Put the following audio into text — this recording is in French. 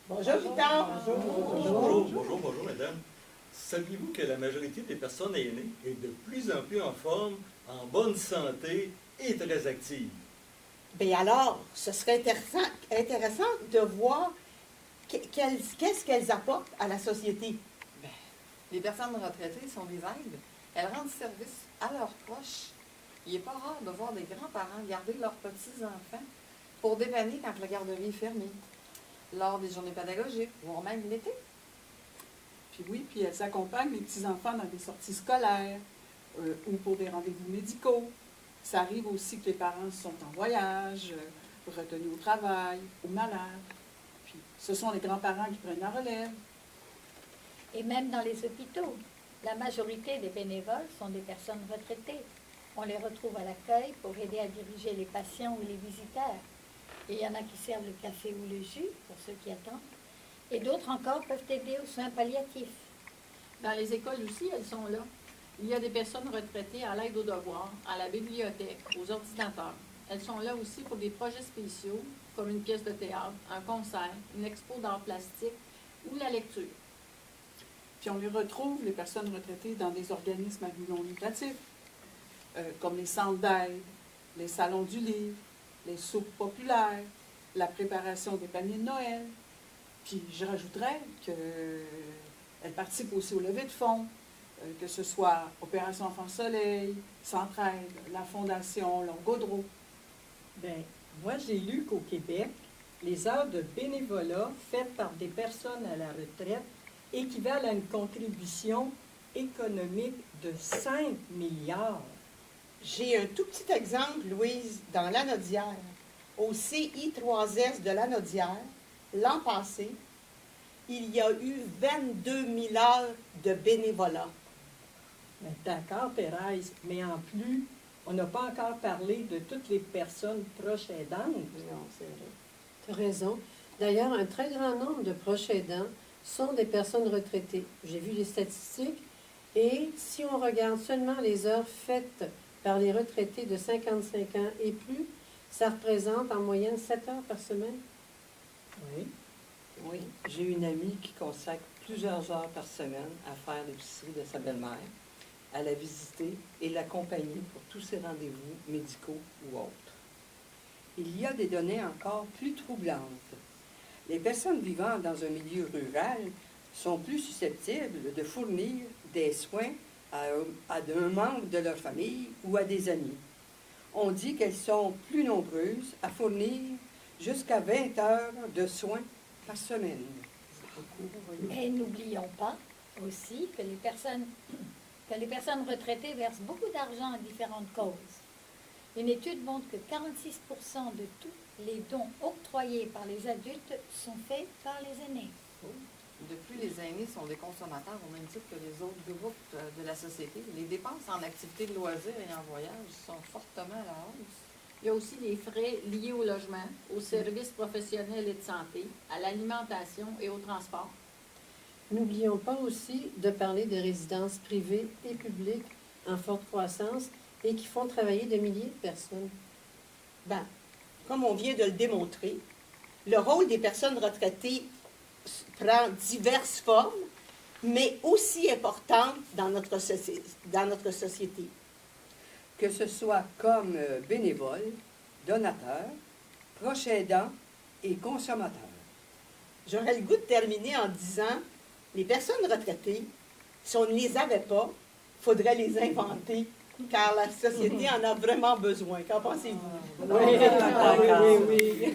Bonjour, Victor. Bonjour, madame. Saviez-vous que la majorité des personnes aînées est de plus en plus en forme, en bonne santé et très active? Bien alors, ce serait intéressant de voir qu'est-ce qu'elles apportent à la société. Ben, les personnes retraitées sont des aides. Elles rendent service à leurs proches. Il n'est pas rare de voir des grands-parents garder leurs petits-enfants pour dépanner quand la garderie est fermée, lors des journées pédagogiques, voire même l'été. Puis oui, puis elles accompagnent les petits-enfants dans des sorties scolaires ou pour des rendez-vous médicaux. Ça arrive aussi que les parents sont en voyage, retenus au travail, ou malades. Puis ce sont les grands-parents qui prennent la relève. Et même dans les hôpitaux, la majorité des bénévoles sont des personnes retraitées. On les retrouve à l'accueil pour aider à diriger les patients ou les visiteurs. Et il y en a qui servent le café ou le jus, pour ceux qui attendent. Et d'autres encore peuvent aider aux soins palliatifs. Dans les écoles aussi, elles sont là. Il y a des personnes retraitées à l'aide aux devoirs, à la bibliothèque, aux ordinateurs. Elles sont là aussi pour des projets spéciaux, comme une pièce de théâtre, un concert, une expo d'art plastique ou la lecture. Puis on les retrouve, les personnes retraitées, dans des organismes à but non lucratif, comme les centres d'aide, les salons du livre, les soupes populaires, la préparation des paniers de Noël. Puis je rajouterais qu'elles participent aussi au levée de fonds, que ce soit Opération Enfant Soleil, Centraide, la Fondation Longodreau. Bien, moi j'ai lu qu'au Québec, les heures de bénévolat faites par des personnes à la retraite équivalent à une contribution économique de 5 milliards. J'ai un tout petit exemple, Louise, dans l'Anaudière. Au CI3S de l'Anaudière, l'an passé, il y a eu 22 000 heures de bénévolat. Mais d'accord, Thérèse, mais en plus, on n'a pas encore parlé de toutes les personnes proches aidantes. Non, c'est vrai. Tu as raison. D'ailleurs, un très grand nombre de proches aidants sont des personnes retraitées. J'ai vu les statistiques et si on regarde seulement les heures faites par les retraités de 55 ans et plus, ça représente en moyenne 7 heures par semaine. Oui. Oui, j'ai une amie qui consacre plusieurs heures par semaine à faire l'épicerie de sa belle-mère, à la visiter et l'accompagner pour tous ses rendez-vous médicaux ou autres. Il y a des données encore plus troublantes. Les personnes vivant dans un milieu rural sont plus susceptibles de fournir des soins à un membre de leur famille ou à des amis. On dit qu'elles sont plus nombreuses à fournir jusqu'à 20 heures de soins par semaine. Et n'oublions pas aussi que les personnes retraitées versent beaucoup d'argent à différentes causes. Une étude montre que 46% de tous les dons octroyés par les adultes sont faits par les aînés. De plus, les aînés sont des consommateurs au même titre que les autres groupes de la société. Les dépenses en activités de loisirs et en voyage sont fortement à la hausse. Il y a aussi les frais liés au logement, aux services professionnels et de santé, à l'alimentation et au transport. N'oublions pas aussi de parler des résidences privées et publiques en forte croissance et qui font travailler des milliers de personnes. Ben, comme on vient de le démontrer, le rôle des personnes retraitées prend diverses formes, mais aussi importantes dans notre société. Que ce soit comme bénévole, donateur, proche aidant et consommateur. J'aurais le goût de terminer en disant, les personnes retraitées, si on ne les avait pas, il faudrait les inventer, car la société en a vraiment besoin. Qu'en pensez-vous? Oui, oui, oui.